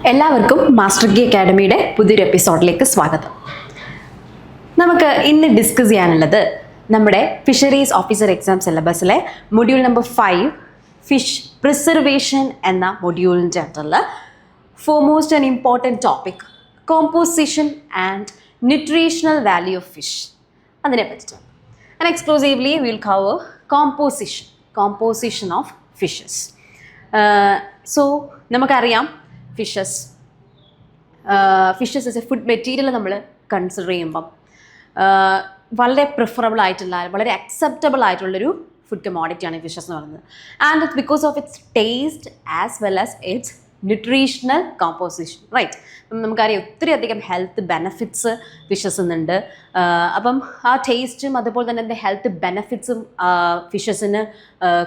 എല്ലാവർക്കും മാസ്റ്റർ ഗി അക്കാഡമിയുടെ പുതിയൊരു എപ്പിസോഡിലേക്ക് സ്വാഗതം. നമുക്ക് ഇന്ന് ഡിസ്കസ് ചെയ്യാനുള്ളത് നമ്മുടെ ഫിഷറീസ് ഓഫീസർ എക്സാം സിലബസിലെ മൊഡ്യൂൾ നമ്പർ 5 ഫിഷ് പ്രിസർവേഷൻ എന്ന മൊഡ്യൂളിൻ്റെ അകത്തുള്ള foremost and important topic composition and nutritional value of fish, അതിനെ പറ്റിയിട്ടാണ്. And exclusively will cover composition of fishes. So നമുക്കറിയാം fishes as a food material നമ്മൾ കൺസിഡർ ചെയ്യുമ്പം വളരെ പ്രിഫറബിൾ ആയിട്ടുള്ള വളരെ അക്സെപ്റ്റബിൾ ആയിട്ടുള്ളൊരു ഫുഡ് കമോഡിറ്റിയാണ് ഫിഷസ് എന്ന് പറയുന്നത്. And it's because of its taste as well as its nutritional composition, right? നമുക്കറിയാം ഒത്തിരി അധികം ഹെൽത്ത് ബെനഫിറ്റ്സ് ഫിഷസ് ഉണ്ട്. അപ്പം ആ ടേസ്റ്റും അതുപോലെ തന്നെ അതിൻ്റെ ഹെൽത്ത് ബെനഫിറ്റ്സും ഫിഷസിന്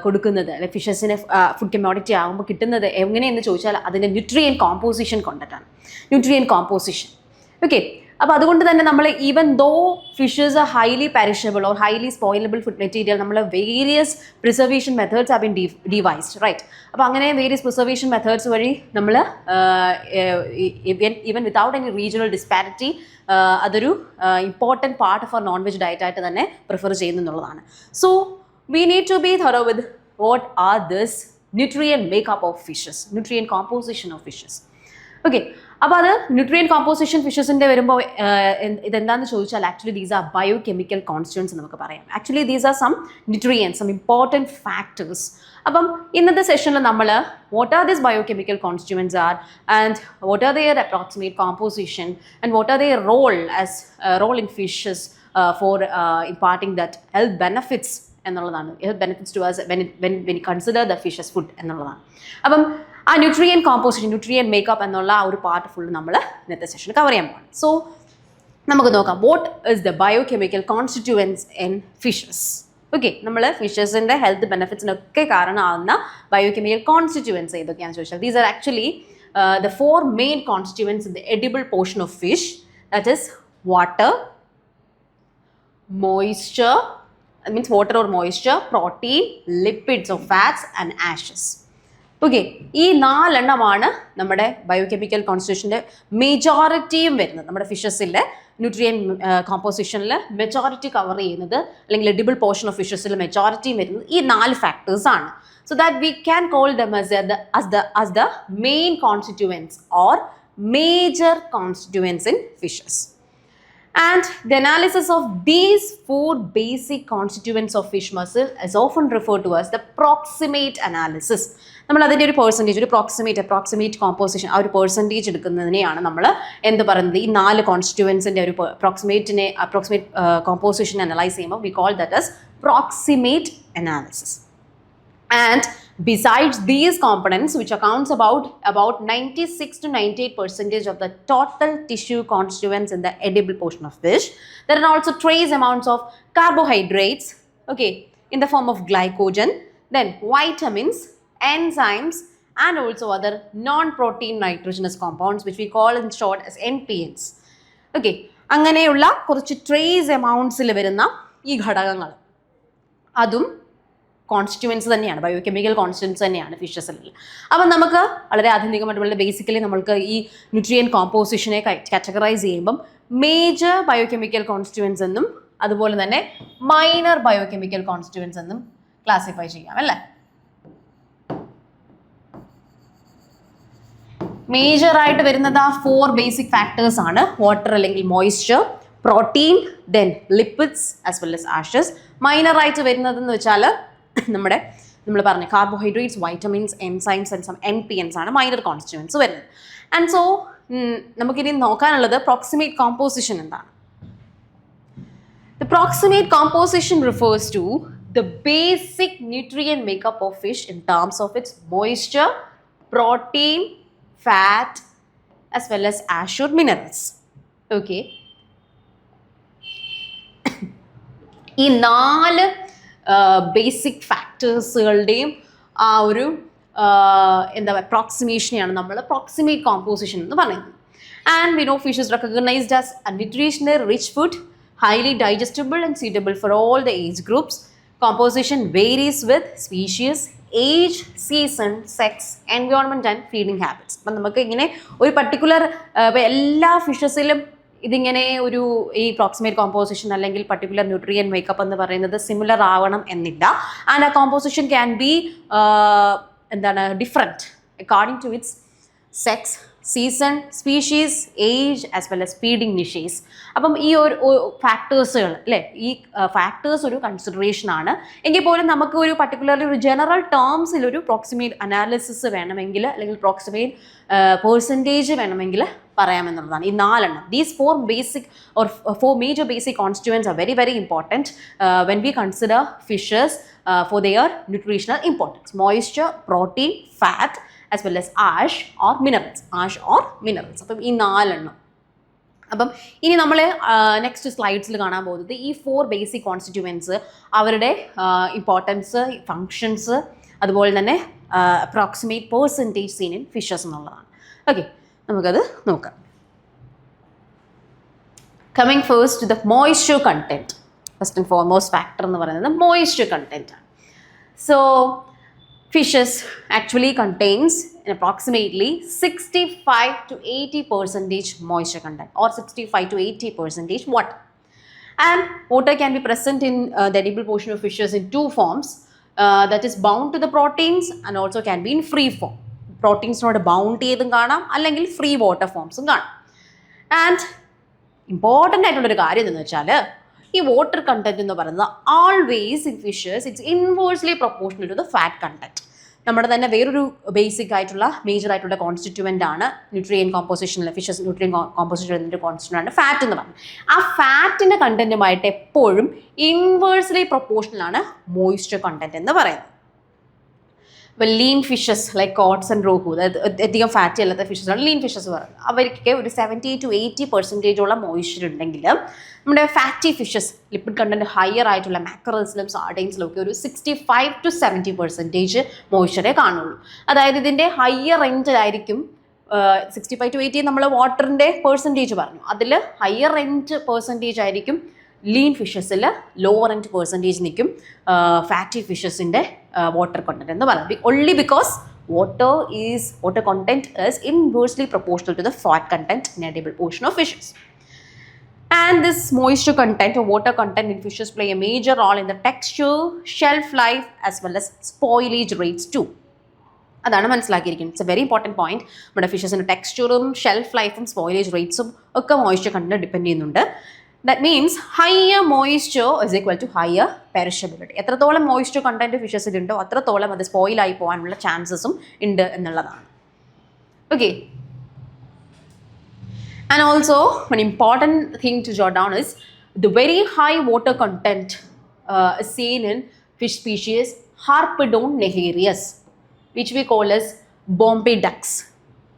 കൊടുക്കുന്നത്, അല്ലെങ്കിൽ ഫിഷസിന് ഫുഡ് കമോഡിറ്റി ആകുമ്പോൾ കിട്ടുന്നത് എങ്ങനെയെന്ന് ചോദിച്ചാൽ അതിൻ്റെ ന്യൂട്രിയൻ കോമ്പോസിഷൻ കൊണ്ടിട്ടാണ്. Nutrient composition, okay. അപ്പോൾ അതുകൊണ്ട് തന്നെ നമ്മൾ even though fishes are highly perishable or highly spoilable food material, നമ്മൾ various preservation methods have been devised, right? അപ്പോൾ അങ്ങനെ വേരിയസ് പ്രിസർവേഷൻ മെത്തേഡ്സ് വഴി നമ്മൾ even without any regional disparity അതൊരു important part of our non veg ഡയറ്റായിട്ട് തന്നെ prefer ചെയ്യുന്നു എന്നുള്ളതാണ്. So we need to be thorough with what are this nutrient makeup of fishes, nutrient composition of fishes. Okay, അപ്പോൾ അത് nutrient composition ഫിഷസിൻ്റെ വരുമ്പോൾ ഇതെന്താണെന്ന് ചോദിച്ചാൽ actually these are biochemical constituents നമുക്ക് പറയാം. Actually these are some nutrients, some important factors. അപ്പം ഇന്നത്തെ സെഷനിൽ നമ്മൾ what are this biochemical constituents are and what are their approximate composition and what are their role in fishes for imparting that health benefits എന്നുള്ളതാണ്. Health benefits to us when consider the fishes food എന്നുള്ളതാണ്. അപ്പം ആ nutrient composition, nutrient makeup എന്നുള്ള ആ ഒരു part full നമ്മൾ ഇന്നത്തെ session cover ചെയ്യാൻ പോകും. സോ നമുക്ക് നോക്കാം what is the bio chemical constituents in fishes. Okay, നമ്മൾ ഫിഷസിൻ്റെ ഹെൽത്ത് ബെനിഫിറ്റ്സിനൊക്കെ കാരണമാകുന്ന ബയോ കെമിക്കൽ കോൺസ്റ്റിറ്റ്യൂവൻസ് ഏതൊക്കെയാണെന്ന് ചോദിച്ചാൽ these are actually the 4 main constituents in the edible portion of fish. That is water, moisture, that means water or moisture, protein, lipids or fats and ashes. Okay, ഈ 4 എണ്ണമാണ് നമ്മുടെ biochemical കോൺസ്റ്റിറ്റ്യൂഷൻ്റെ മെജോറിറ്റിയും വരുന്നത്. നമ്മുടെ ഫിഷസിലെ ന്യൂട്രിയൻ കോമ്പോസിഷനിൽ മെജോറിറ്റി കവർ ചെയ്യുന്നത്, അല്ലെങ്കിൽ എഡിബിൾ പോർഷൻ ഓഫ് ഫിഷസിൽ മെജോറിറ്റിയും വരുന്നത് ഈ 4 ഫാക്ടേഴ്സാണ്. So that we can call them as the main constituents or major constituents in fishes. And the analysis of these 4 basic constituents of fish muscle is often referred to as the proximate analysis. നമ്മൾ അതിൻ്റെ ഒരു percentage, ഒരു approximate composition, ആ ഒരു percentage എടുക്കുന്നതിനെയാണ് നമ്മൾ എന്ത് പറയുന്നത്, ഈ 4 കോൺസ്റ്റിറ്റ്യൂവൻസിൻ്റെ ഒരു അപ്രോക്സിമേറ്റ് കോമ്പോസിഷൻ അനലൈസ് ചെയ്യുമ്പോൾ we call that as proximate analysis. And besides these components, which accounts about 96 to 98% of the total tissue constituents in the edible portion of fish, there are also trace amounts of carbohydrates, okay, in the form of glycogen, then vitamins, enzymes, and also other non-protein nitrogenous compounds, which we call in short as NPNs. Okay, അങ്ങനെയുള്ള കുറച്ച് trace എമൗണ്ട്സിൽ വരുന്ന ഈ ഘടകങ്ങൾ അതും constituents തന്നെയാണ്, bio chemical constituents തന്നെയാണ് ഫിഷസിൽ. അപ്പം നമുക്ക് വളരെ ആധുനികമായിട്ട് വളരെ ബേസിക്കലി നമ്മൾക്ക് ഈ ന്യൂട്രിയൻ കോമ്പോസിഷനെ കാറ്റഗറൈസ് ചെയ്യുമ്പം മേജർ ബയോ കെമിക്കൽ കോൺസ്റ്റിറ്റ്യൂവൻസ് എന്നും അതുപോലെ തന്നെ മൈനർ ബയോ കെമിക്കൽ കോൺസ്റ്റിറ്റ്യൂവൻസ് എന്നും ക്ലാസിഫൈ ചെയ്യാം, അല്ലേ? മേജർ ആയിട്ട് വരുന്നത് ആ 4 ബേസിക് ഫാക്ടേഴ്സ് ആണ്. വാട്ടർ അല്ലെങ്കിൽ moisture, protein, then lipids as well as ashes. Minor ആയിട്ട് വരുന്നതെന്ന് വെച്ചാൽ നമ്മൾ പറഞ്ഞ carbohydrates, vitamins, enzymes and some NPNs ആണ് മൈനർ കോൺസ്റ്റിറ്റ്യൂവൻസ് വരുന്നത്. ആൻഡ് സോ നമുക്കിനി നോക്കാനുള്ളത് പ്രോക്സിമേറ്റ് കോമ്പോസിഷൻ എന്താണ്. The proximate composition refers to the basic nutrient makeup of fish in terms of its moisture, protein, fat as well as assured minerals. Okay, ഈ 4 basic ഫാക്ടേഴ്സുകളുടെയും ആ ഒരു എന്താ പറയുക അപ്രോക്സിമേഷനെയാണ് നമ്മൾ പ്രോക്സിമേറ്റ് കോമ്പോസിഷൻ എന്ന് പറയുന്നത്. And we know fish is recognised as A nutritional rich food, highly digestible and suitable for all the age groups, Composition varies with species, age, season, sex, environment and feeding habits. അപ്പം നമുക്ക് ഇങ്ങനെ ഒരു particular എല്ലാ ഫിഷസിലും ഇതിങ്ങനെ ഒരു ഈ proximate composition അല്ലെങ്കിൽ particular nutrient makeup എന്ന് പറയുന്നത് സിമിലർ ആവണം എന്നില്ല. ആൻഡ് ആ കോമ്പോസിഷൻ ക്യാൻ ബി എന്താണ് different according to its sex, season, species, age as well as feeding niches. അപ്പം ഈ ഒരു ഫാക്ടേഴ്സുകൾ അല്ലേ, ഈ ഫാക്ടേഴ്സ് ഒരു കൺസിഡറേഷൻ ആണ്. എങ്കിൽ പോലും നമുക്ക് ഒരു പർട്ടിക്കുലർലി ഒരു ജനറൽ ടേംസിൽ ഒരു പ്രോക്സിമേറ്റ് അനാലിസിസ് വേണമെങ്കിൽ അല്ലെങ്കിൽ പ്രോക്സിമേറ്റ് പെർസെൻറ്റേജ് വേണമെങ്കിൽ പറയാമെന്നുള്ളതാണ്. ഈ 4 എണ്ണം, these 4 basic or 4 major basic constituents are very very important when we consider fishes for their nutritional importance: moisture, protein, fat as well as ash or minerals. അപ്പം ഈ 4 എണ്ണം. അപ്പം ഇനി നമ്മൾ നെക്സ്റ്റ് സ്ലൈഡ്സിൽ കാണാൻ പോകുന്നത് ഈ 4 ബേസിക് കോൺസ്റ്റിറ്റ്യുവൻസ്, അവരുടെ ഇമ്പോർട്ടൻസ്, ഫങ്ഷൻസ്, അതുപോലെ തന്നെ approximate percentage seen in fishes എന്നുള്ളതാണ്. ഓക്കെ, നമുക്കത് നോക്കാം. Coming first to the moisture content. First and foremost factor എന്ന് പറയുന്നത് മോയ്സ്ചർ കണ്ടന്റ് ആണ്. So fishes actually contains approximately 65 to 80% moisture content or 65 to 80% water. And water can be present in the edible portion of fishes in 2 forms, that is bound to the proteins and also can be in free form. Proteins not bound ചെയ്തും കാണാം, അല്ലെങ്കിൽ free water ഫോംസും കാണാം. And important ആയിട്ടുള്ളൊരു കാര്യം എന്ന് വെച്ചാൽ ഈ water content എന്ന് പറയുന്നത് always in fishes it's inversely proportional to the fat content. നമ്മുടെ തന്നെ വേറൊരു ബേസിക് ആയിട്ടുള്ള മേജർ ആയിട്ടുള്ള കോൺസ്റ്റിറ്റ്യുവൻ്റ് ആണ് ന്യൂട്രിയൻ കോമ്പോസിഷനിലെ ഫിഷസ് ന്യൂട്രിയൻ കോമ്പോസിഷൻ്റെ കോൺസ്റ്റിറ്റ്യുവൻ്റ് ആണ് ഫാറ്റ് എന്ന് പറയുന്നത്. ആ ഫാറ്റിൻ്റെ കണ്ടന്റുമായിട്ട് എപ്പോഴും ഇൻവേഴ്സ്ലി പ്രൊപ്പോർഷണൽ ആണ് മോയ്സ്ചർ കണ്ടന്റ് എന്ന് പറയുന്നത്. ഇപ്പോൾ lean fishes like cods and rohu, അധികം ഫാറ്റി അല്ലാത്ത ഫിഷസാണ് ലീൻ ഫിഷസ് പറയുന്നത്. അവർക്ക് ഒരു 70 to 80% മോയ്സ്ചർ ഉണ്ടെങ്കിൽ നമ്മുടെ fatty fishes lipid content higher ആയിട്ടുള്ള മാക്കറൽസിലും സാർഡൈൻസിലും ഒക്കെ ഒരു 65 to 70% മോയ്സ്ചറേ കാണുള്ളൂ. അതായത് ഇതിൻ്റെ ഹയർ എൻഡിലായിരിക്കും 65 to 80 നമ്മൾ വാട്ടറിൻ്റെ പെർസെൻറ്റേജ് പറഞ്ഞു, അതിൽ ഹയർ എൻഡ് പെർസെൻറ്റേജ് ആയിരിക്കും ലീൻ ഫിഷസിൽ, ലോവർ എൻഡ് പെർസെൻറ്റേജ് നിൽക്കും ഫാറ്റി ഫിഷസിൻ്റെ വാട്ടർ കണ്ടന്റ് എന്ന് പറയുന്നത്. only because water content is inversely proportional to the fat content in edible portion of fishes. And this moisture content or water content in fishes play a major role in the texture, shelf life as well as spoilage rates too. അതാണ് മനസ്സിലാക്കിയിരിക്കുന്നത്. It's a very important point. നമ്മുടെ ഫിഷസിൻ്റെ ടെക്സ്ചറും shelf ലൈഫും spoilage റേറ്റ്സും ഒക്കെ moisture content depend ചെയ്യുന്നുണ്ട്. That means higher moisture is equal to higher perishability. എത്രത്തോളം മോയ്സ്ചർ കണ്ടന്റ് ഫിഷസിലുണ്ടോ അത്രത്തോളം അത് സ്പോയിൽ ആയി പോകാനുള്ള ചാൻസസും ഉണ്ട് എന്നുള്ളതാണ്. Okay, and also one important thing to jot down is the very high water content is seen in fish species Harpedon neharius, which we call as Bombay ducks.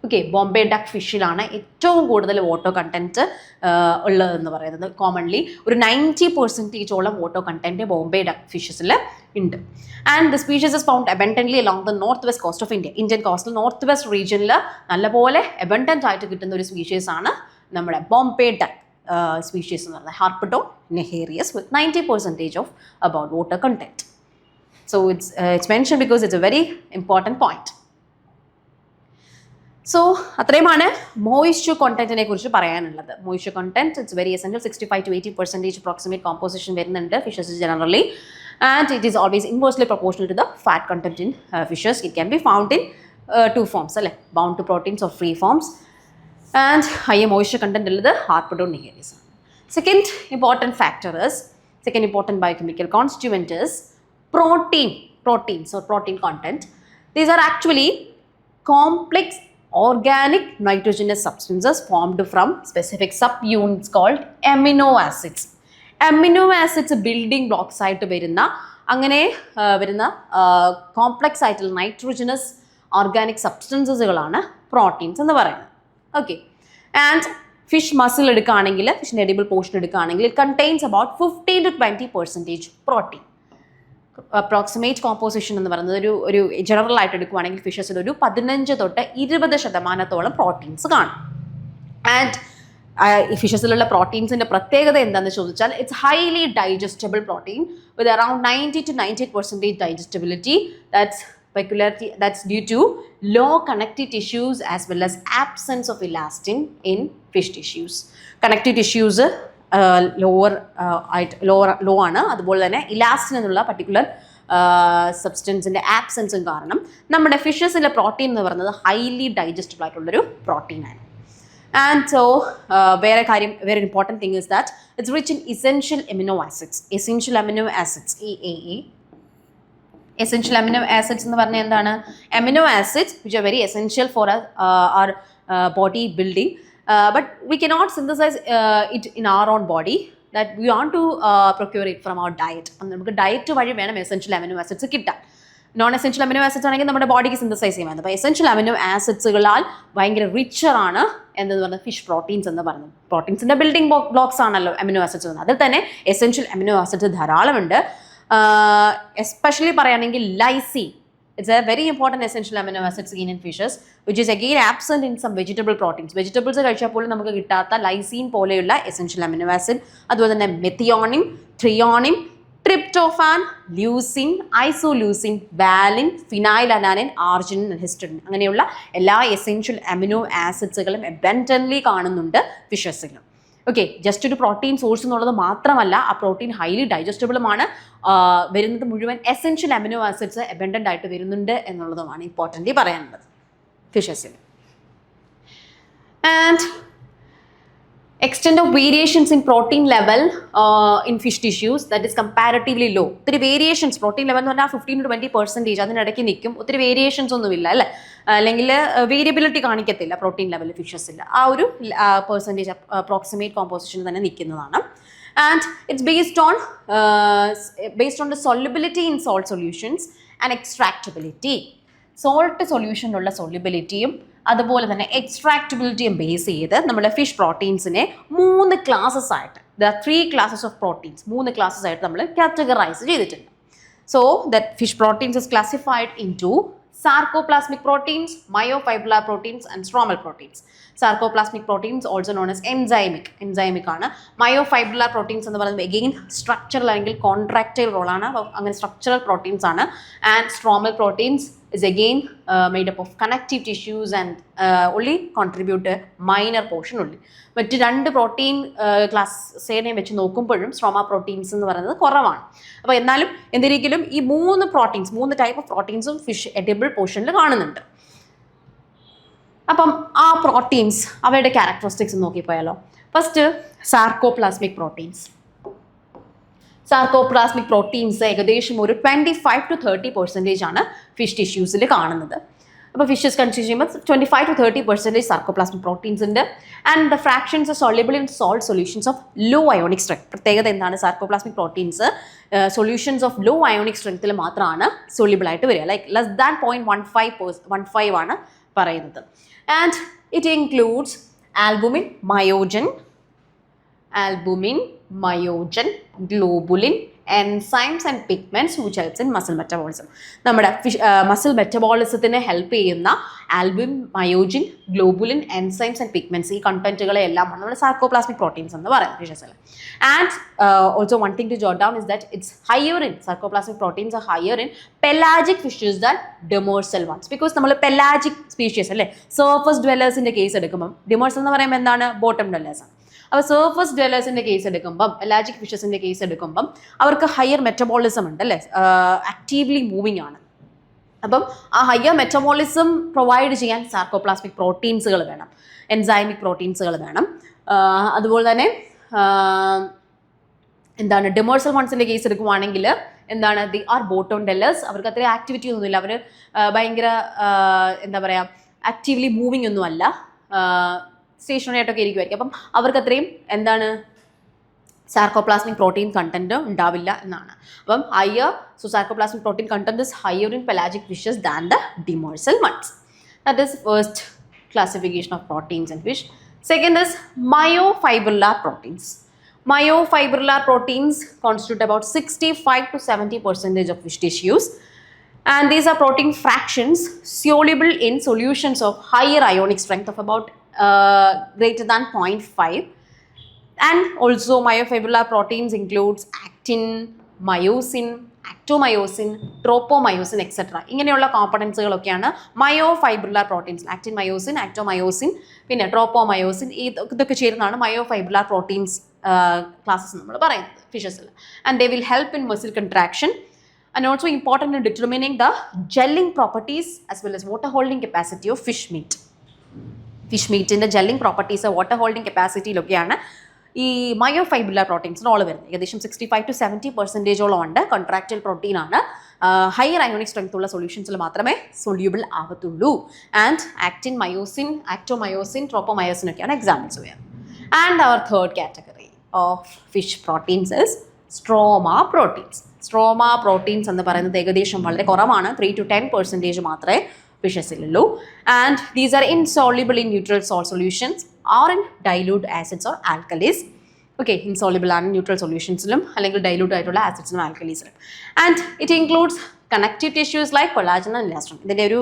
Okay, Bombay duck ഫിഷിലാണ് ഏറ്റവും കൂടുതൽ water content ഉള്ളതെന്ന് പറയുന്നത്. Commonly ഒരു 90% water content Bombay duck ഫിഷസിൽ ഉണ്ട്. And the species is found abundantly along the north west coast of India. Indian കോസ്റ്റിൽ north west റീജിയനിൽ നല്ലപോലെ അബൻഡൻ്റ് ആയിട്ട് കിട്ടുന്ന ഒരു സ്പീഷീസ് ആണ് നമ്മുടെ ബോംബെ ഡക്ക് സ്പീഷീസ് എന്ന് പറയുന്നത്, Harpadon nehereus, with 90% of about water content. So it's mention because it's a very important point. So അത്രയുമാണ് മോയ്സ്ചർ കോണ്ടന്റിനെ കുറിച്ച് പറയാനുള്ളത്. Moisture content it's very essential. 65 to 80% approximate composition വരുന്നുണ്ട് fishes generally, and it is always inversely proportional to the fat content in fishes. It can be found in 2 forms അല്ലേ, bound to proteins or free forms. And higher moisture content ഉള്ളത് ഹാർപ്പഡോൺ നെഹേറിയസ് ആണ്. Second important factor is, second important biochemical constituent is proteins or protein content. These are actually complex organic nitrogenous substances formed from specific subunits called amino acids. Amino acids building blocks ആയിട്ട് വരുന്ന complex ആയിട്ടുള്ള nitrogenase organic സബ്സ്റ്റൻസസുകളാണ് proteins എന്ന് പറയുന്നത്. Okay, and fish muscle എടുക്കുകയാണെങ്കിൽ, ഫിഷിൻ്റെ edible portion എടുക്കുകയാണെങ്കിൽ it contains about 15 to 20% protein. Approximate composition എന്ന് പറയുന്നത് ഒരു ജനറൽ ആയിട്ട് എടുക്കുകയാണെങ്കിൽ ഫിഷസിൽ ഒരു 15 തൊട്ട് 20% പ്രോട്ടീൻസ് കാണും. ആൻഡ് ഈ ഫിഷസിലുള്ള പ്രോട്ടീൻസിൻ്റെ പ്രത്യേകത എന്താണെന്ന് ചോദിച്ചാൽ it's highly digestible protein with around 90-98% digestibility. That's due to low connective tissues as well as absence of elastin in fish tissues. Connective tissues low ആണ്. അതുപോലെ തന്നെ ഇലാസ്റ്റിൻ എന്നുള്ള പർട്ടിക്കുലർ സബ്സ്റ്റൻസിൻ്റെ ആബ്സെൻസും കാരണം നമ്മുടെ ഫിഷസിലെ പ്രോട്ടീൻ എന്ന് പറയുന്നത് ഹൈലി ഡൈജസ്റ്റബിൾ ആയിട്ടുള്ളൊരു പ്രോട്ടീനാണ്. And so, very important thing is that it's rich in essential amino acids. Essential amino acids, EAE. Essential amino acids എന്ന് പറഞ്ഞാൽ എന്താണ്? Amino acids which are very essential for our body building. But we cannot synthesize it in our own body. That we want to procure it from our diet. നമുക്ക് diet വഴി വേണം essential amino acids കിട്ടാൻ. Non essential amino acids ആണെങ്കിൽ നമ്മുടെ ബോഡിക്ക് synthesise ചെയ്യാൻ പറ്റും. അപ്പോൾ എസെൻഷ്യൽ അമിനോ ആസിഡ്സുകളാൽ ഭയങ്കര റിച്ചറാണ് എന്തെന്ന് പറഞ്ഞാൽ ഫിഷ് പ്രോട്ടീൻസ് എന്ന് പറയുന്നത്. പ്രോട്ടീൻസിൻ്റെ ബിൽഡിംഗ് ബ്ലോക്സ് ആണല്ലോ അമിനോ ആസിഡ്സ് എന്ന്. അതിൽ തന്നെ എസെൻഷ്യൽ അമിനോ ആസിഡ്സ് ധാരാളമുണ്ട്. എസ്പെഷ്യലി പറയുകയാണെങ്കിൽ lysine, it's a very important essential amino acid seen in fishes which is again absent in some vegetable proteins. Vegetables കഴിച്ചാൽ പോലും നമുക്ക് കിട്ടാത്ത ലൈസീൻ പോലെയുള്ള എസെൻഷ്യൽ അമിനോ ആസിഡ്. അതുപോലെ തന്നെ methionine, threonine, tryptophan, leucine, isoleucine, valine, phenylalanine, arginine, histidine അങ്ങനെയുള്ള എല്ലാ essential amino ആസിഡ്സുകളും അബൻഡൻ്റ്ലി കാണുന്നുണ്ട് ഫിഷസിലും. ഓക്കെ, ജസ്റ്റ് ഒരു പ്രോട്ടീൻ സോഴ്സ് എന്നുള്ളത് മാത്രമല്ല, ആ പ്രോട്ടീൻ ഹൈലി ഡൈജസ്റ്റബിളുമാണ്. വരുന്നത് മുഴുവൻ എസെൻഷ്യൽ അമിനോ ആസിഡ്സ് അബൻഡൻ്റ് ആയിട്ട് വരുന്നുണ്ട് എന്നുള്ളതുമാണ് ഇമ്പോർട്ടൻ്റ്ലി പറയാനുള്ളത് ഫിഷസിൽ. And extent of variations in protein level in fish tissues that is comparatively low. ഒത്തിരി വേരിയേഷൻസ് പ്രോട്ടീൻ ലെവൽ എന്ന് പറഞ്ഞാൽ 15-20% അതിനിടയ്ക്ക് നിൽക്കും. ഒത്തിരി വേരിയേഷൻസ് ഒന്നുമില്ല അല്ലേ, അല്ലെങ്കിൽ വേരിയബിലിറ്റി കാണിക്കത്തില്ല പ്രോട്ടീൻ ലെവൽ ഫിഷസിൽ. ആ ഒരു പെർസെൻറ്റേജ് അപ്രോക്സിമേറ്റ് കോമ്പോസിഷൻ തന്നെ നിൽക്കുന്നതാണ്. And it's based on the solubility in salt solutions and extractability. Salt സൊല്യൂഷനുള്ള സൊല്യൂബിലിറ്റിയും അതുപോലെ തന്നെ എക്സ്ട്രാക്റ്റബിലിറ്റിയും ബേസ് ചെയ്ത് നമ്മുടെ ഫിഷ് പ്രോട്ടീൻസിനെ 3 ക്ലാസ്സസ് ആയിട്ട്, the 3 classes of proteins 3 classes ആയിട്ട് നമ്മൾ കാറ്റഗറൈസ് ചെയ്തിട്ടുണ്ട്. So that fish proteins is classified into sarcoplasmic proteins, myofibrillar proteins and stromal proteins. Sarcoplasmic proteins also known as enzymic ആണ്. myofibrillar proteins എന്ന് പറയുന്നത് again structural അല്ലെങ്കിൽ contractile role ആണ്. അങ്ങനെ structural proteins ആണ്. And stromal proteins is again made up of connective tissues and only contribute a minor portion only. മറ്റ് 2 protein ക്ലാസ്സിനെ വെച്ച് നോക്കുമ്പോഴും സ്ട്രോമ പ്രോട്ടീൻസ് എന്ന് പറയുന്നത് കുറവാണ്. അപ്പോൾ എന്നാലും എന്തിരിക്കലും ഈ 3 ടൈപ്പ് ഓഫ് പ്രോട്ടീൻസും ഫിഷ് എഡിബിൾ പോർഷനിൽ കാണുന്നുണ്ട്. അപ്പം ആ പ്രോട്ടീൻസ് അവയുടെ ക്യാരക്ടറിസ്റ്റിക്സ് നോക്കിപ്പോയാലോ. First sarcoplasmic proteins. Sarcoplasmic proteins ഏകദേശം ഒരു 25-30% ആണ് ഫിഷ് ടിഷ്യൂസിൽ കാണുന്നത്. അപ്പോൾ ഫിഷസ് കൺസ്യൂം ചെയ്യുമ്പോൾ 25-30% സാർക്കോപ്ലാസ്മിക് പ്രോട്ടീൻസ് ഉണ്ട്. And the fractions are soluble in salt solutions of low ionic strength. പ്രത്യേകത എന്താണ്? Sarcoplasmic proteins solutions of low ionic സ്ട്രെങ്ത്തിൽ മാത്രമാണ് സൊല്യുബിൾ ആയിട്ട് വരിക. ലൈക്ക് ലെസ് ദാൻ 0.15 ആണ് പറയുന്നത്. And it includes albumin, myogen, globulin, enzymes and pigments which helps in muscle metabolism. നമ്മുടെ muscle മെറ്റബോളിസത്തിന് ഹെൽപ്പ് ചെയ്യുന്ന albumin, myogen, globulin, enzymes and pigments, ഈ കണ്ടന്റുകളെ എല്ലാമാണ് നമ്മുടെ സാർക്കോപ്ലാസ്മിക് പ്രോട്ടീൻസ് എന്ന് പറയുന്നത് ഫിഷസിൽ. And also one thing to jot down is that it's higher in sarcoplasmic proteins are higher in pelagic fishes than demersal ones. Because നമ്മൾ pelagic species അല്ലേ, surface ഡ്വെല്ലേഴ്സിന്റെ കേസ് എടുക്കുമ്പോൾ ഡിമേഴ്സൽ എന്ന് പറയുമ്പോൾ എന്താണ്? ബോട്ടം ഡ്വെല്ലേഴ്സ് ആണ്. അപ്പോൾ സർഫസ് ഡ്വെല്ലേഴ്സിൻ്റെ കേസ് എടുക്കുമ്പം, പെലാജിക് ഫിഷസിൻ്റെ കേസ് എടുക്കുമ്പം അവർക്ക് ഹയർ മെറ്റബോളിസം ഉണ്ട് അല്ലേ, ആക്റ്റീവ്ലി മൂവിങ് ആണ്. അപ്പം ആ ഹയർ മെറ്റബോളിസം പ്രൊവൈഡ് ചെയ്യാൻ സാർക്കോപ്ലാസ്മിക് പ്രോട്ടീൻസുകൾ വേണം, എൻസൈമിക് പ്രോട്ടീൻസുകൾ വേണം. അതുപോലെ തന്നെ എന്താണ്, ഡിമേഴ്സൽ വൺസിൻ്റെ കേസ് എടുക്കുവാണെങ്കിൽ എന്താണ്, ദി ആർ ബോട്ടം ഡ്വെല്ലേഴ്സ്. അവർക്ക് അത്രയും ആക്ടിവിറ്റി ഒന്നുമില്ല, അവർ ഭയങ്കര എന്താ പറയുക, ആക്റ്റീവ്ലി മൂവിങ് ഒന്നുമല്ല, സ്റ്റേഷനറി ആയിട്ടൊക്കെ ഇരിക്കുമായിരിക്കും. അപ്പം അവർക്ക് അത്രയും എന്താണ്, സാർക്കോപ്ലാസ്മിക് പ്രോട്ടീൻ കണ്ടന്റ് ഉണ്ടാവില്ല എന്നാണ്. അപ്പം sarcoplasmic protein content is higher in pelagic fishes than the demersal ones. That is first classification of proteins in fish. Second is myofibrillar proteins. Myofibrillar proteins constitute about 65-70% of fish tissues. And these are protein fractions soluble in solutions of higher ionic strength of about greater than 0.5. And also myofibrillar proteins includes actin, myosin, actomyosin, tropomyosin, etc. ഇങ്ങനെയുള്ള കോമ്പണൻസുകളൊക്കെയാണ് myofibrillar proteins. Actin, myosin, actomyosin, പിന്നെ tropomyosin, ഇതൊക്കെ ചേരുന്നതാണ് myofibrillar proteins classes നമ്മൾ പറയുന്നത് ഫിഷസിൽ. And they will help in muscle contraction and also important in determining the gelling properties as well as water holding capacity of fish meat. Fish meat in the gelling properties of water holding capacity ലൊക്കെയാണ് ഈ മയോഫൈബ്രില്ലാർ പ്രോട്ടീൻസിന് all വരുന്നത്. ഏകദേശം 65 to 70% ഉണ്ട്. Contractile protein ആണ്. Higher ionic strength ഉള്ള സൊല്യൂഷൻസിൽ മാത്രമേ soluble ആവത്തുള്ളൂ. And actin, myosin, actomyosin, tropomyosin ഒക്കെയാണ് എക്സാമ്പിൾസ് വരുന്നത്. And our third category of fish proteins is stroma proteins. Stroma proteins എന്ന് പറയുന്നത് ഏകദേശം വളരെ കുറവാണ്. 3 to 10% മാത്രമേ ഫിഷസിലുള്ളൂ. And these are insoluble in neutral salt solutions or in dilute acids or alkalis. Okay, insoluble ആണ് ന്യൂട്രൽ സൊല്യൂഷൻസിലും അല്ലെങ്കിൽ ഡൈലൂട്ട് ആയിട്ടുള്ള ആസിഡ്സിലും ആൽക്കലീസിലും. And it includes connective tissues like collagen and elastin. ഇതിൻ്റെ ഒരു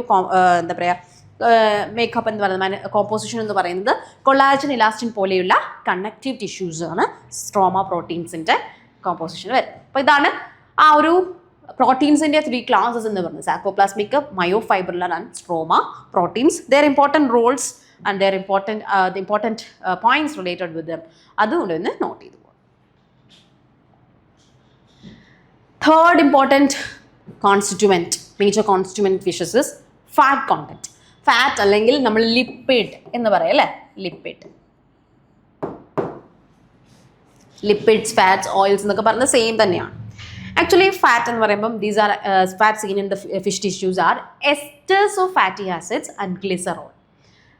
എന്താ പറയുക മേക്കപ്പ് എന്ന് പറയുന്നത് കോമ്പോസിഷൻ എന്ന് പറയുന്നത് കൊളാജൻ, ഇലാസ്റ്റിൻ പോലെയുള്ള കണക്റ്റീവ് ടിഷ്യൂസ് ആണ് സ്ട്രോമ പ്രോട്ടീൻസിൻ്റെ കോമ്പോസിഷൻ വരുന്നത്. അപ്പോൾ ഇതാണ് ആ ഒരു പ്രോട്ടീൻസിൻ്റെ 3 classes എന്ന് പറയുന്നത്: sarcoplasmic, myofibrillar and stroma proteins. Their important roles and their the important points related with them. അതുകൊണ്ട് ഒന്ന് നോട്ട് ചെയ്തു പോകും. Third important constituent, major constituent fishes is fat content. Fat അല്ലെങ്കിൽ നമ്മൾ ലിപ്പിഡ് എന്ന് പറയും അല്ലേ, ലിപ്പിഡ്. ലിപ്പിഡ്സ്, ഫാറ്റ്സ്, ഓയിൽസ് എന്നൊക്കെ പറയുന്നത് സെയിം തന്നെയാണ്. ആക്ച്വലി ഫാറ്റ് എന്ന് പറയുമ്പം these are fat scene in the fish tissues R എസ്റ്റേഴ്സ് of fatty acids and glycerol.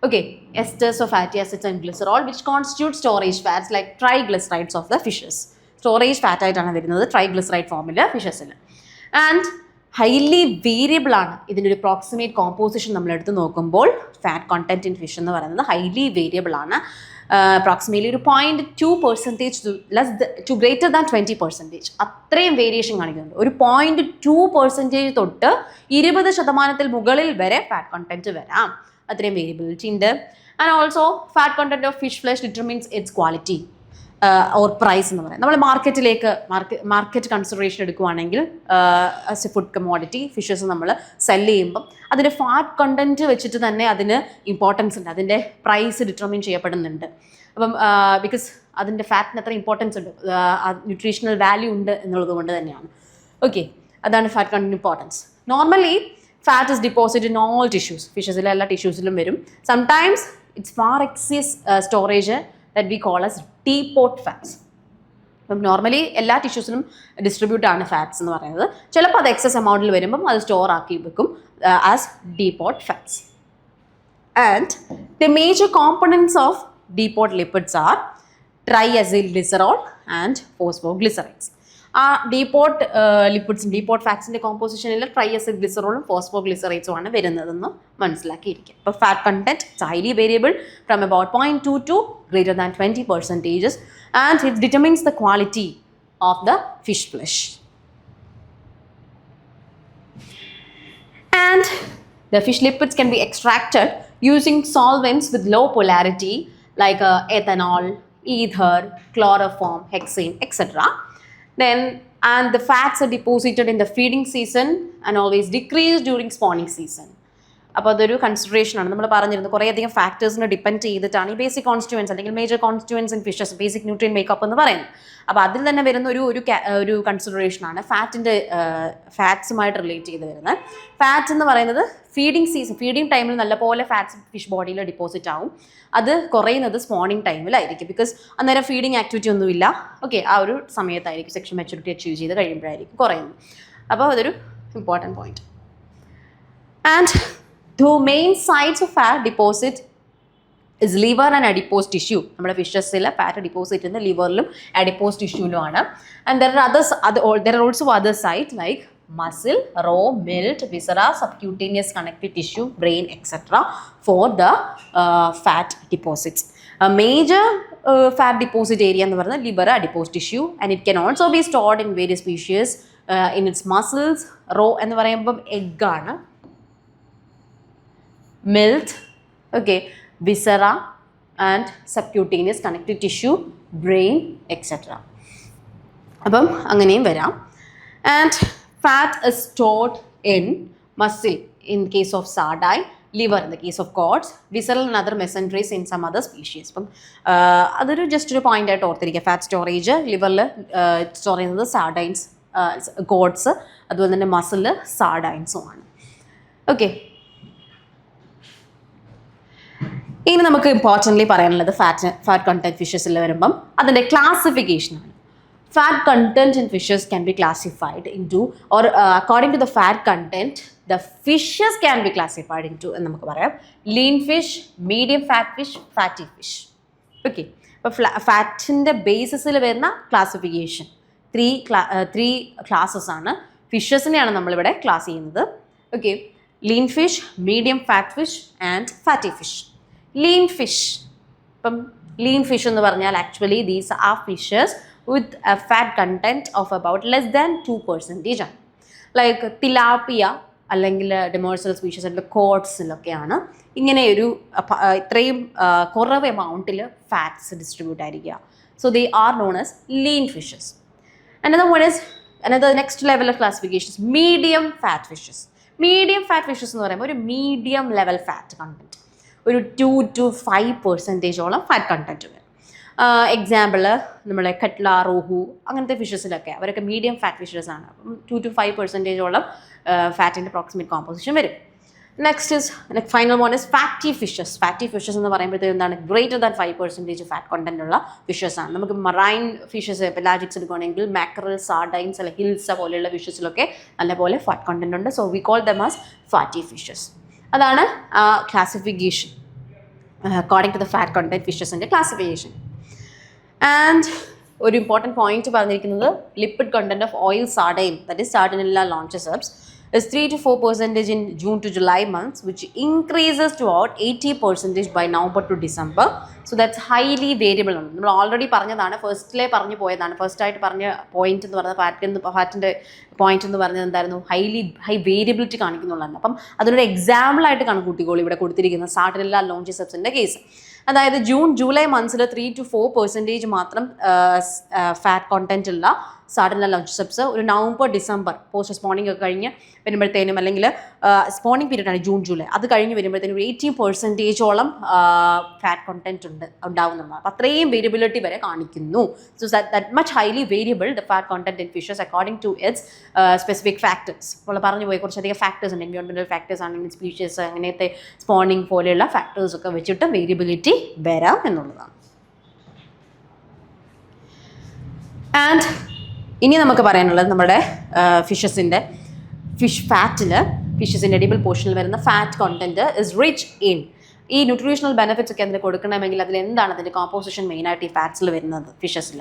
Okay, esters of fatty acids and glycerol which constitute storage fats like triglycerides of the fishes. Storage fat ആയിട്ടാണ് വരുന്നത് triglyceride ഫോമിൽ ഫിഷസിൽ. And highly variable ആണ് ഇതിൻ്റെ ഒരു proximate composition നമ്മൾ എടുത്ത് നോക്കുമ്പോൾ. Fat content in fish എന്ന് പറയുന്നത് ഹൈലി വേരിയബിൾ ആണ്. അപ്രോക്സിമേറ്റ്ലി ഒരു 0.2% ടു ഗ്രേറ്റർ ദാൻ 20%. അത്രയും വേരിയേഷൻ കാണിക്കുന്നുണ്ട്. ഒരു 0.2% തൊട്ട് 20% മുകളിൽ വരെ ഫാറ്റ് കോണ്ടന്റ് വരാം. അത്രയും വേരിയബിലിറ്റി ഉണ്ട്. And also fat content of fish flesh determines its quality or price എന്ന് പറയാം. നമ്മൾ മാർക്കറ്റ് കൺസിഡറേഷൻ എടുക്കുവാണെങ്കിൽ as a food commodity fishes നമ്മൾ സെല്ല് ചെയ്യുമ്പം അതിൻ്റെ ഫാറ്റ് കണ്ടൻറ്റ് വെച്ചിട്ട് തന്നെ അതിന് ഇമ്പോർട്ടൻസ് ഉണ്ട്, അതിൻ്റെ പ്രൈസ് ഡിറ്റർമിൻ ചെയ്യപ്പെടുന്നുണ്ട്. അപ്പം ബിക്കോസ് അതിൻ്റെ ഫാറ്റിന് അത്ര ഇമ്പോർട്ടൻസ് ഉണ്ട്, ന്യൂട്രീഷണൽ വാല്യൂ ഉണ്ട് എന്നുള്ളത് കൊണ്ട് തന്നെയാണ്. ഓക്കെ, അതാണ് fat content importance. Normally fat is deposited in all tissues. ഫിഷസിലെ എല്ലാ ടിഷ്യൂസിലും വരും. Sometimes it's far excess storage that we call as depot fats. അപ്പം നോർമലി എല്ലാ ടിഷ്യൂസിലും ഡിസ്ട്രിബ്യൂട്ട് ആണ് ഫാറ്റ്സ് എന്ന് പറയുന്നത്. ചിലപ്പോൾ അത് എക്സസ് എമൗണ്ടിൽ വരുമ്പം അത് സ്റ്റോർ ആക്കി വെക്കും as depot fats. And the major components of depot lipids are triacylglycerol and phosphoglycerides. ആ ഡീപോട്ട് ലിപ്പിഡ്സും ഡീപോട്ട് ഫാറ്റ്സിൻ്റെ കോമ്പോസിഷനിൽ ട്രൈഅസിൽഗ്ലിസറോളും ഫോസ്ഫോഗ്ലിസറൈറ്റ്സും ആണ് വരുന്നതെന്ന് മനസ്സിലാക്കിയിരിക്കുക. അപ്പോൾ fat content it's highly variable from about 0.2 to greater than 20%, and it determines the quality of the fish flesh. And the fish lipids can be extracted using solvents with low polarity like ethanol, ether, chloroform, hexane, etc. Then, and the fats are deposited in the feeding season and always decrease during spawning season. അപ്പോൾ അതൊരു consideration ആണ്. നമ്മൾ പറഞ്ഞിരുന്നത് കുറേയധികം ഫാക്ടേഴ്സിനെ depend ചെയ്തിട്ടാണ് ഈ basic constituents അല്ലെങ്കിൽ major constituents in fishes, basic nutrient makeup എന്ന് പറയുന്നത്. അപ്പോൾ അതിൽ തന്നെ വരുന്ന ഒരു കൺസിഡറേഷനാണ് ഫാറ്റ്സുമായിട്ട് റിലേറ്റ് ചെയ്ത് വരുന്നത്. ഫാറ്റ്സ് എന്ന് പറയുന്നത് ഫീഡിങ് ടൈമിൽ നല്ലപോലെ ഫാറ്റ്സ് ഫിഷ് ബോഡിയിൽ ഡിപ്പോസിറ്റ് ആവും. അത് കുറയുന്നത് സ്പോണിങ് ടൈമിലായിരിക്കും. ബിക്കോസ് അന്നേരം ഫീഡിങ് ആക്ടിവിറ്റി ഒന്നുമില്ല. ഓക്കെ, ആ ഒരു സമയത്തായിരിക്കും സെക്ഷൽ മെച്യൂരിറ്റി അച്ചീവ് ചെയ്ത് കഴിയുമ്പോഴായിരിക്കും കുറയുന്നത്. അപ്പോൾ അതൊരു important point. And the main sites of fat deposit is liver and adipose tissue. നമ്മുടെ ഫിഷസിലെ ഫാറ്റ് ഡിപ്പോസിറ്റ് ചെയ്യുന്ന ലിവറിലും അഡിപ്പോസ് ടിഷ്യൂലുമാണ്. And there are also other sites like muscle, raw, milt, viscera, subcutaneous connective tissue, brain, etc. for the fat deposits. A major fat deposit area എന്ന് പറയുന്നത് liver, adipose tissue, and it can also be stored in various species in its muscles. Raw എന്ന് പറയുമ്പം egg ആണ്, milt, okay, viscera, and subcutaneous connective tissue, brain, etc. അപ്പം അങ്ങനെയും വരാം. And fat is stored in muscle in case of sardine, liver in the case of cod, visceral and other mesenteries in some other species. അപ്പം അതൊരു just ഒരു point ആയിട്ട് ഓർത്തിരിക്കുക. Fat storage ലിവറിൽ store ചെയ്യുന്നത് സാർഡൈൻസ്, codes, അതുപോലെ തന്നെ മസിലിൽ സാർഡൈൻസും ആണ്. ഓക്കെ, ഇനി നമുക്ക് ഇമ്പോർട്ടൻ്റ്ലി പറയാനുള്ളത് ഫാറ്റ് കണ്ടന്റ് ഫിഷസിൽ വരുമ്പം അതിൻ്റെ ക്ലാസിഫിക്കേഷനാണ്. Fat content in fishes can be classified into, or according to the fat content, the fishes can be classified into എന്ന് നമുക്ക് പറയാം. Lean fish, medium fat fish, fatty fish. Okay, അപ്പോൾ ഫാറ്റിൻ്റെ ബേസിസിൽ വരുന്ന classification three classes ആണ്. ഫിഷസിനെയാണ് നമ്മളിവിടെ class ചെയ്യുന്നത്. Okay, lean fish, medium fat fish and fatty fish. Lean fish, ഇപ്പം lean fish എന്ന് പറഞ്ഞാൽ actually these R fishes with a fat content of about less than 2% ആണ്. Like tilapia അല്ലെങ്കിൽ ഡിമേഴ്സൽ species ആയിട്ടുള്ള കോഡ്സിലൊക്കെയാണ് ഇങ്ങനെ ഒരു ഇത്രയും കുറവ് എമൗണ്ടിൽ ഫാറ്റ്സ് ഡിസ്ട്രിബ്യൂട്ട് ആയിരിക്കുക. So they are known as lean fishes. another next level of classification is medium fat fishes. Medium fat fishes എന്ന് പറയുമ്പോൾ ഒരു മീഡിയം ലെവൽ ഫാറ്റ് കണ്ടന്റ്, ഒരു 2 to 5% ഫാറ്റ് കണ്ടന്റ് വരും. എക്സാമ്പിൾ നമ്മളെ കട്ട്ല, റോഹു അങ്ങനത്തെ ഫിഷസിലൊക്കെ അവരൊക്കെ മീഡിയം ഫാറ്റ് ഫിഷസ് ആണ്. അപ്പം 2 to 5% ഫാറ്റിൻ്റെ അപ്രോക്സിമേറ്റ് കോമ്പോസിഷൻ വരും. Next final one is fatty fishes. Fatty fishes എന്ന് പറയുമ്പോഴത്തേക്കും എന്താണ്, ഗ്രേറ്റർ ദാൻ 5% ഫാറ്റ് കണ്ടന്റ് ഉള്ള ഫിഷസ് ആണ്. നമുക്ക് മറൈൻ ഫിഷസ് പെലാജിക്സ് എടുക്കുകയാണെങ്കിൽ മാക്രൽ, സാർഡൈൻസ് അല്ലെങ്കിൽ ഹിൽസ പോലെയുള്ള ഫിഷസിലൊക്കെ നല്ലപോലെ ഫാറ്റ് കണ്ടന്റ് ഉണ്ട്. So we call them as fatty fishes. അതാണ് classification according to the fat content ഫിഷസിൻ്റെ ക്ലാസിഫിക്കേഷൻ. ആൻഡ് ഒരു ഇമ്പോർട്ടൻറ്റ് പോയിന്റ് പറഞ്ഞിരിക്കുന്നത് lipid content of oil sardine, that is Sardinella longiceps, is 3 to 4% in June to July months, which increases to about 80% by November to December. So that's highly variable. നമ്മൾ already പറഞ്ഞതാണ്, ഫസ്റ്റിലെ പറഞ്ഞു പോയതാണ്. ഫസ്റ്റായിട്ട് പറഞ്ഞ point എന്ന് പറയുന്നത് ഫാറ്റിൻ്റെ point എന്ന് പറഞ്ഞത് എന്തായിരുന്നു, ഹൈ വേരിയബിലിറ്റി കാണിക്കുന്നുള്ളതാണ്. അപ്പം അതിനൊരു എക്സാമ്പിളായിട്ട് കണക്കൂട്ടിക്കോളൂ ഇവിടെ കൊടുത്തിരിക്കുന്ന സാർഡിനെല്ല ലോഞ്ചസെപ്സിൻ്റെ കേസ്. അതായത് ജൂൺ ജൂലൈ മന്ത്സിൽ 3 to 4% മാത്രം ഫാറ്റ് കോണ്ടന്റ് ഉള്ള സാർഡിനെല്ല ലോഞ്ചസെപ്സ് ഒരു നവംബർ ഡിസംബർ പോസ്റ്റ് സ്പോണിംഗ് ഒക്കെ കഴിഞ്ഞ് വരുമ്പോഴത്തേനും, അല്ലെങ്കിൽ സ്പോണിംഗ് പീരീഡാണ് ജൂൺ ജൂലൈ, അത് കഴിഞ്ഞ് വരുമ്പോഴത്തേനും ഒരു 80% ഫാറ്റ് കോണ്ടന്റ് ഉണ്ടാവുന്നതാണ്. അപ്പോൾ അത്രയും വേരിയബിലിറ്റി വരെ കാണിക്കുന്നു. So that much highly variable the fat content in fishes according to its specific factors. അപ്പോൾ പറഞ്ഞു പോയി കുറച്ചധികം ഫാക്ടേഴ്സ് ഉണ്ട്, എൻവയോൺമെൻറ്റൽ ഫാക്ടേഴ്സ് ആണെങ്കിൽ സ്പീഷീസ് അങ്ങനത്തെ സ്പോണിംഗ് പോലെയുള്ള ഫാക്ടേഴ്സൊക്കെ വെച്ചിട്ട് വേരിയബിലിറ്റി വരാം എന്നുള്ളതാണ്. ആൻഡ് ഇനി നമുക്ക് പറയാനുള്ളത് നമ്മുടെ ഫിഷസിൻ്റെ ഫിഷസിൻ്റെ എഡിബിൾ പോർഷനിൽ വരുന്ന fat content is rich in. ഈ ന്യൂട്രീഷണൽ ബെനിഫിറ്റ്സ് ഒക്കെ അതിന് കൊടുക്കണമെങ്കിൽ അതിൽ എന്താണ് അതിൻ്റെ കോമ്പോസിഷൻ മെയിനായിട്ട് ഈ ഫാറ്റ്സിൽ വരുന്നത് ഫിഷസിൽ?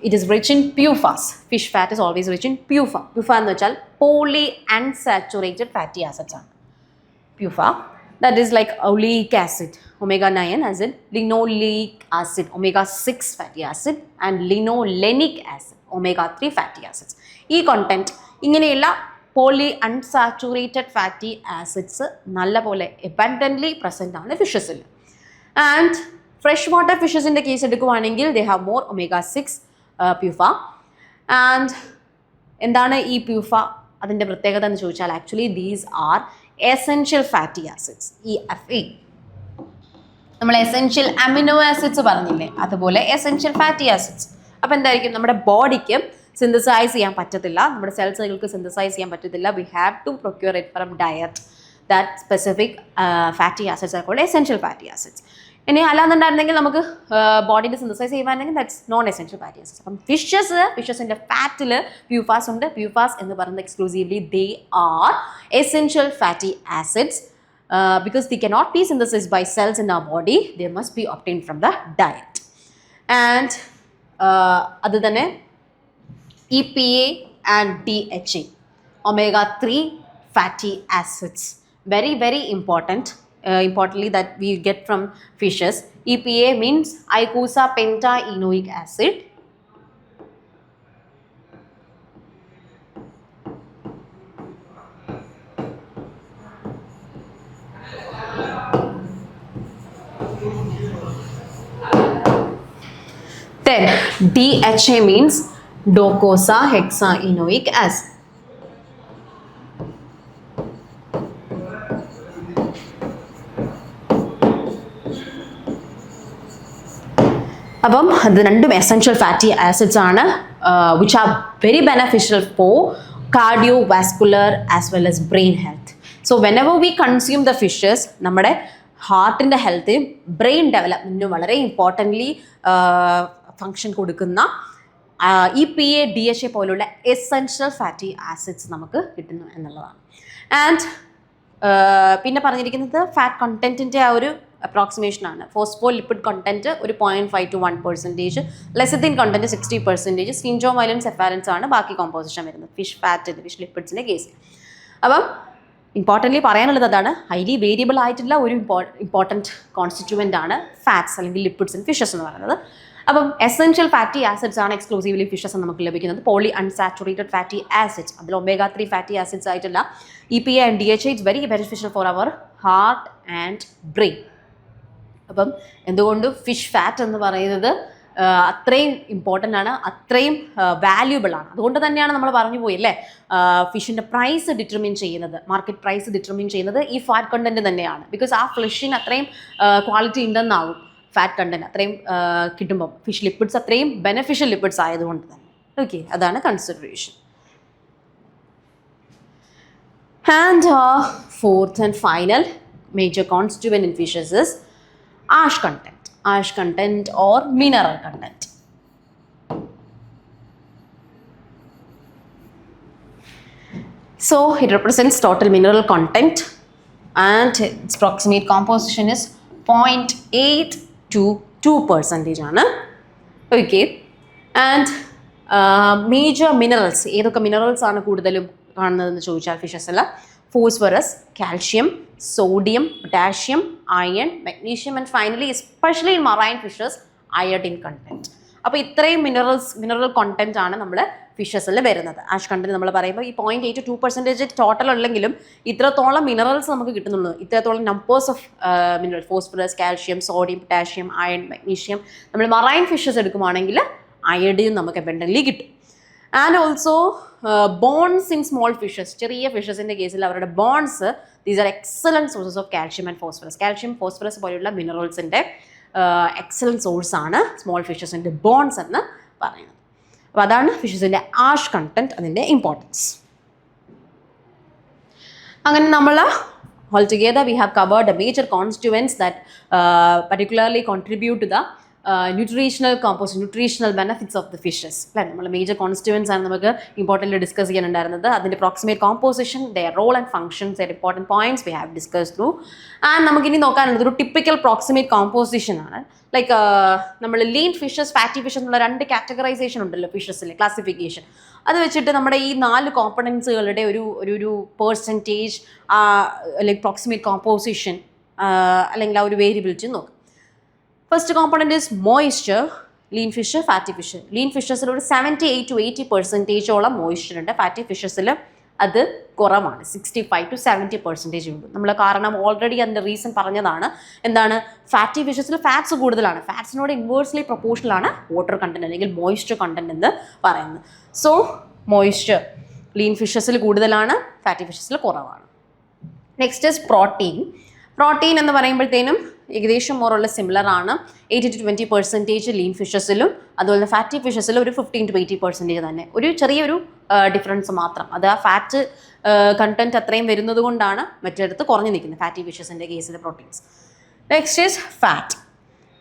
It is rich in PUFAs. Fish fat is always rich in PUFA. PUFA എന്ന് വെച്ചാൽ പോളി അൺസാച്ചുറേറ്റഡ് ഫാറ്റി ആസിഡ്സ് ആണ് PUFA. That is like oleic acid, omega-9 acid, linoleic acid, omega-6 fatty acid and linolenic acid, omega-3 fatty acids. ഈ content ഇങ്ങനെയുള്ള poly unsaturated fatty acids നല്ലപോലെ എബൻഡൻ്റ്ലി present ആണ് ഫിഷസിൽ. And fresh water ഫിഷസിൻ്റെ case എടുക്കുവാണെങ്കിൽ they have more omega-6 പ്യൂഫ. And എന്താണ് ഈ പ്യൂഫ, അതിൻ്റെ പ്രത്യേകത എന്ന് ചോദിച്ചാൽ actually these R essential fatty acids. EFA നമ്മൾ എസെൻഷ്യൽ അമിനോ ആസിഡ്സ് പറഞ്ഞില്ലേ, അതുപോലെ എസെൻഷ്യൽ ഫാറ്റി ആസിഡ്സ്. അപ്പോൾ എന്തായിരിക്കും, നമ്മുടെ ബോഡിക്ക് സിന്തസൈസ് ചെയ്യാൻ പറ്റത്തില്ല, നമ്മുടെ സെൽസുകൾക്ക് സിന്തസൈസ് ചെയ്യാൻ പറ്റത്തില്ല. We have to procure it from diet. That specific fatty acids are called essential fatty acids. ഇനി അല്ലാന്നുണ്ടായിരുന്നെങ്കിൽ നമുക്ക് ബോഡിയിൽ സിന്തസൈസ് ചെയ്യുവാണെങ്കിൽ that's non essential fatty acids. അപ്പം ഫിഷസിൻ്റെ ഫാറ്റിൽ പ്യൂഫാസ് ഉണ്ട്. പ്യൂഫാസ് എന്ന് പറയുന്നത് exclusively they are essential fatty acids because they cannot be synthesized by cells in our body. They must be obtained from the diet. And other than EPA and DHA, omega-3 fatty acids, very very important. Importantly that we get from fishes. EPA means eicosapentaenoic acid. Then DHA means docosahexaenoic acid. അപ്പം അത് രണ്ടും essential fatty acids ആണ് which are very beneficial for cardiovascular as well as brain health. So whenever we consume the fishes, നമ്മുടെ ഹാർട്ടിൻ്റെ ഹെൽത്തും brain ഡെവലപ്മെൻറ്റിനും വളരെ importantly function കൊടുക്കുന്ന EPA DHA പോലുള്ള essential fatty acids നമുക്ക് കിട്ടുന്നു എന്നുള്ളതാണ്. ആൻഡ് പിന്നെ പറഞ്ഞിരിക്കുന്നത് ഫാറ്റ് കണ്ടൻറ്റിൻ്റെ ആ ഒരു അപ്രോക്സിമേഷൻ ആണ്. ഫോസ്ഫോലിപ്പിഡ് കണ്ടന്റ് ഒരു 0.5 to 1%, ലെസിത്തിൻ കണ്ടന്റ് 60%, സ്റ്റിൻജോം വയലൻസ് എഫാലൻസ് ആണ് ബാക്കി കോമ്പോസിഷൻ വരുന്നത് ഫിഷ് ഫാറ്റ് ഫിഷ് ലിപ്പിഡ്സിൻ്റെ കേസിൽ. അപ്പം ഇമ്പോർട്ടൻ്റ്ലി പറയാനുള്ളത് അതാണ്, ഹൈലി വേരിയബിൾ ആയിട്ടുള്ള ഒരു ഇമ്പോർട്ടൻറ്റ് കോൺസ്റ്റിറ്റ്യൂവൻ്റ് ആണ് ഫാറ്റ്സ് അല്ലെങ്കിൽ ലിപ്പിഡ്സ് ഇൻ ഫിഷസ് എന്ന് പറയുന്നത്. അപ്പം എസെൻഷ്യൽ ഫാറ്റി ആസിഡ്സ് ആണ് എക്സ്ക്ലൂസീവ്ലി ഫിഷസ് നമുക്ക് ലഭിക്കുന്നത്. പോളി അൺസാച്ചുറേറ്റഡ് ഫാറ്റി ആസിഡ്സ്, അതിൽ omega-3 ഫാറ്റി ആസിഡ്സ് ആയിട്ടുള്ള EPA and DHA it's very beneficial for our heart and brain. അപ്പം എന്തുകൊണ്ട് ഫിഷ് ഫാറ്റ് എന്ന് പറയുന്നത് അത്രയും ഇമ്പോർട്ടൻ്റ് ആണ്, അത്രയും വാല്യൂബിൾ ആണ്. അതുകൊണ്ട് തന്നെയാണ് നമ്മൾ പറഞ്ഞു പോയില്ലേ, ഫിഷിൻ്റെ പ്രൈസ് ഡിറ്റർമിൻ ചെയ്യുന്നത്, മാർക്കറ്റ് പ്രൈസ് ഡിറ്റർമിൻ ചെയ്യുന്നത് ഈ ഫാറ്റ് കണ്ടന്റ് തന്നെയാണ്. ബിക്കോസ് ആ ഫ്ലഷിന് അത്രയും ക്വാളിറ്റി ഉണ്ടെന്നാവും ഫാറ്റ് കണ്ടന്റ് അത്രയും കിട്ടുമ്പം. ഫിഷ് ലിപ്പിഡ്സ് അത്രയും ബെനഫിഷ്യൽ ലിപ്പിഡ്സ് ആയതുകൊണ്ട് തന്നെ. ഓക്കെ, അതാണ് consideration. And fourth and final major constituent in fishes is ash content or mineral content. So it represents total mineral content and its approximate composition is 0.8 to 2% ആണ്. Okay, and major minerals, ഏതൊക്കെ minerals ആണ് കൂടുതലും കാണുന്നതെന്ന് ചോദിച്ചാൽ ഫിഷസിൽ phosphorus, calcium, sodium, potassium, iron, magnesium and finally especially in marine fishes iodine content. അപ്പോൾ ഇത്രയും mineral content ആണ് നമ്മുടെ ഫിഷസിൽ വരുന്നത്. ആഷ് കണ്ടന്റ് നമ്മൾ പറയുമ്പോൾ ഈ 0.8 to 2% ടോട്ടൽ ഉള്ളെങ്കിലും ഇത്രത്തോളം മിനറൽസ് നമുക്ക് കിട്ടുന്നുള്ളൂ. ഇത്രത്തോളം numbers of mineral, phosphorus, calcium, sodium, potassium, iron, magnesium. നമ്മൾ മറൈൻ ഫിഷസ് എടുക്കുവാണെങ്കിൽ അയഡിൻ നമുക്ക് എബൻഡൻ്റ്ലി കിട്ടും. And also bones in small fishes, ചെറിയ ഫിഷസിൻ്റെ കേസിൽ അവരുടെ bones, these are excellent sources of calcium and phosphorus. Calcium, phosphorus പോലെയുള്ള മിനറൽസിൻ്റെ എക്സലൻറ്റ് സോഴ്സാണ് സ്മോൾ ഫിഷസിൻ്റെ ബോൺസ് എന്ന് പറയുന്നത്. അപ്പോൾ അതാണ് ഫിഷസിൻ്റെ ആഷ് കണ്ടന്റ്, അതിൻ്റെ ഇമ്പോർട്ടൻസ്. അങ്ങനെ നമ്മൾ altogether we have covered the major constituents that particularly contribute to the nutritional composition, nutritional benefits of the fishes അല്ലേ. നമ്മൾ മേജർ കോൺസ്റ്റിറ്റ്യൂവൻസ് ആണ് നമുക്ക് ഇമ്പോർട്ടൻ്റ് ഡിസ്കസ് ചെയ്യാനുണ്ടായിരുന്നത്. അതിൻ്റെ proximate composition, their role and functions, their important points we have discuss through. And നമുക്കിനി നോക്കാനുള്ളത് ഒരു typical proximate composition ആണ്. ലൈക്ക് നമ്മൾ ലീൻ ഫിഷസ്, ഫാറ്റി ഫിഷസ് എന്നുള്ള 2 കാറ്റഗറൈസേഷൻ ഉണ്ടല്ലോ ഫിഷസിലെ ക്ലാസിഫിക്കേഷൻ. അത് വെച്ചിട്ട് നമ്മുടെ ഈ 4 കോമ്പണൻസുകളുടെ ഒരു പെർസെൻറ്റേജ് അല്ലെങ്കിൽ പ്രോക്സിമേറ്റ് കോമ്പോസിഷൻ അല്ലെങ്കിൽ ആ ഒരു വേരിയബിലിറ്റി നോക്കും. First component is moisture. Lean fish, fatty fish. Lean ഫിഷസിൽ ഒരു 78 to 80% മോയ്സ്ചർ ഉണ്ട്. ഫാറ്റി ഫിഷസിൽ അത് കുറവാണ്, 65 to 70% ഉണ്ട്. നമ്മൾ കാരണം ഓൾറെഡി അതിൻ്റെ റീസൺ പറഞ്ഞതാണ്. എന്താണ്, ഫാറ്റി ഫിഷസിൽ ഫാറ്റ്സ് കൂടുതലാണ്. ഫാറ്റ്സിനോട് ഇൻവേഴ്സ്ലി പ്രൊപ്പോർഷണലാണ് വാട്ടർ കണ്ടന്റ് അല്ലെങ്കിൽ മോയ്സ്ചർ കണ്ടന്റ് എന്ന് പറയുന്നത്. സോ മോയ്സ്ചർ ലീൻ ഫിഷസിൽ കൂടുതലാണ്, ഫാറ്റി ഫിഷസിൽ കുറവാണ്. Next is protein. പ്രോട്ടീൻ എന്ന് പറയുമ്പോഴത്തേനും ഏകദേശം മോറുള്ള സിമിലർ ആണ്. 80 to 20% ലീൻ ഫിഷസിലും അതുപോലെ ഫാറ്റി ഫിഷസിലും ഒരു 15 to 80% തന്നെ. ഒരു ചെറിയൊരു ഡിഫറൻസ് മാത്രം. അത് ആ ഫാറ്റ് കണ്ടന്റ് അത്രയും വരുന്നത് കൊണ്ടാണ് മറ്റേടത്ത് കുറഞ്ഞു നിൽക്കുന്നത് ഫാറ്റി ഫിഷസിൻ്റെ കേസിൽ proteins. Next is fat.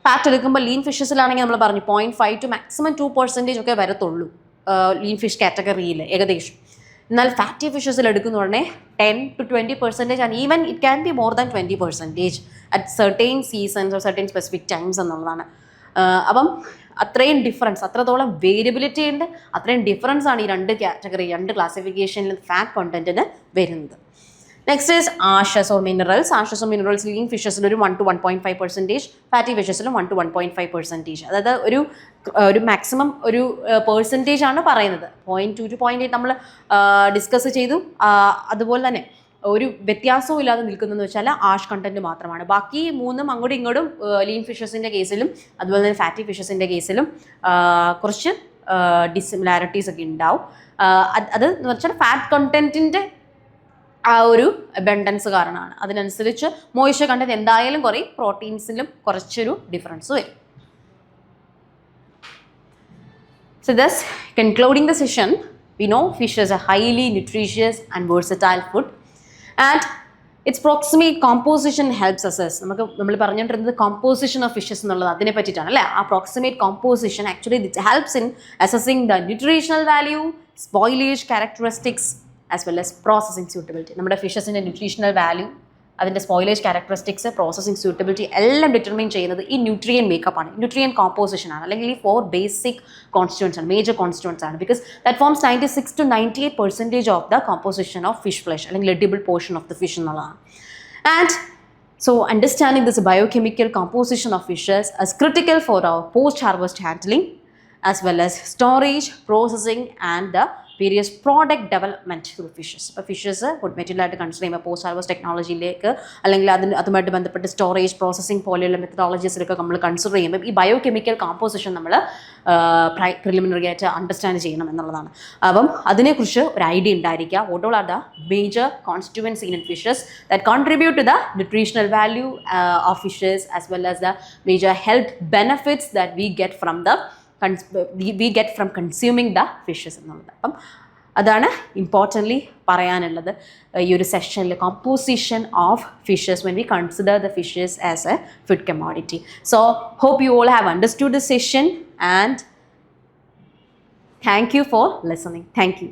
Fat എടുക്കുമ്പോൾ ലീൻ ഫിഷസിലാണെങ്കിൽ നമ്മൾ പറഞ്ഞു 0.5 to maximum 2% ഒക്കെ വരത്തുള്ളൂ ലീൻ ഫിഷ് കാറ്റഗറിയിൽ ഏകദേശം. എന്നാൽ ഫാറ്റി ഫിഷസിൽ എടുക്കുന്ന ഉടനെ 10 to 20% and even it can be more than 20% at certain seasons or certain specific times എന്നുള്ളതാണ്. അപ്പം അത്രയും ഡിഫറൻസ്, അത്രത്തോളം വേരിയബിലിറ്റി ഉണ്ട്, അത്രയും ഡിഫറൻസ് ആണ് ഈ 2 കാറ്റഗറി, 2 ക്ലാസിഫിക്കേഷനിൽ ഫാറ്റ് കണ്ടന്റിന് വരുന്നത്. Next is ashes or minerals. Ashes or minerals lean ഫിഷസിൽ ഒരു 1 to 1.5%, ഫാറ്റി ഫിഷസിലും 1 to 1.5%. അതായത് ഒരു മാക്സിമം ഒരു പെർസെൻറ്റേജ് ആണ് പറയുന്നത്. 0.2 to 0.8 നമ്മൾ ഡിസ്കസ് ചെയ്തു. അതുപോലെ തന്നെ ഒരു വ്യത്യാസവും ഇല്ലാതെ നിൽക്കുന്നതെന്ന് വെച്ചാൽ ആഷ് കണ്ടന്റ് മാത്രമാണ്. ബാക്കി മൂന്നും അങ്ങോട്ടും ഇങ്ങോട്ടും ലീൻ ഫിഷസിൻ്റെ കേസിലും അതുപോലെ തന്നെ ഫാറ്റി ഫിഷസിൻ്റെ കേസിലും കുറച്ച് ഡിസിമിലാരിറ്റീസ് ഒക്കെ ഉണ്ടാവും. അത് എന്ന് വെച്ചാൽ ഫാറ്റ് കണ്ടന്റിൻ്റെ ആ ഒരു അബണ്ടൻസ് കാരണമാണ്. അതിനനുസരിച്ച് മോയ്സ്ചർ കണ്ടന്റ് എന്തായാലും കുറയും, പ്രോട്ടീൻസിലും കുറച്ചൊരു ഡിഫറൻസ് വരും. So thus, concluding the session, we know fish is a highly nutritious and versatile food, and its proximate composition helps us. നമ്മൾ പറഞ്ഞുകൊണ്ടിരുന്നത് composition of fishes എന്നുള്ളത് അതിനെ പറ്റിയിട്ടാണ് അല്ലേ. ആ proximate composition actually it helps in assessing the nutritional value, spoilage characteristics as well as processing suitability. നമ്മുടെ ഫിഷസിൻ്റെ nutritional value, അതിൻ്റെ സ്പോയിലേജ് ക്യാരക്ടറിസ്റ്റിക്സ്, പ്രോസസ്സിംഗ് സ്യൂട്ടബിലിറ്റി എല്ലാം ഡിറ്റർമൈൻ ചെയ്യുന്നത് ഈ ന്യൂട്രിയൻ മേക്കപ്പ് ആണ്, ന്യൂട്രിയൻ കോമ്പോസിഷൻ ആണ്, അല്ലെങ്കിൽ ഈ 4 ബേസിക് കോൺസ്റ്റിറ്റ്യൂൻസ് ആണ്, മേജർ കോൺസ്റ്റിറ്റ്യൂൻസ് ആണ്. Because that forms 96 to 98% of the composition of fish flesh അല്ലെങ്കിൽ edible portion of the fish എന്നുള്ളതാണ്. And so understanding this biochemical composition of fishes is critical for our post-harvest handling as well as storage, processing and the various product development through fishes. അപ്പോൾ fishes food material ആയിട്ട് consider ചെയ്യുമ്പോൾ post harvest ടെക്നോളജിയിലേക്ക് അല്ലെങ്കിൽ അതുമായിട്ട് ബന്ധപ്പെട്ട് storage, processing പോലെയുള്ള മെത്തഡോളജീസിലൊക്കെ നമ്മൾ consider ചെയ്യുമ്പോൾ ഈ ബയോകെമിക്കൽ കോമ്പോസിഷൻ നമ്മൾ പ്രിലിമിനറി ആയിട്ട് അണ്ടർസ്റ്റാൻഡ് ചെയ്യണം എന്നുള്ളതാണ്. അപ്പം അതിനെക്കുറിച്ച് ഒരു ഐഡിയ ഉണ്ടായിരിക്കുക. What all are the major constituents in fishes that contribute to the nutritional value of fishes as well as the major health benefits that we get from consuming the fishes എന്നുള്ളത്. അപ്പം അതാണ് importantly പറയാനുള്ളത് ഈ ഒരു സെഷനിൽ, composition of fishes when we consider the fishes as a food commodity. So hope you all have understood the session and thank you for listening. Thank you.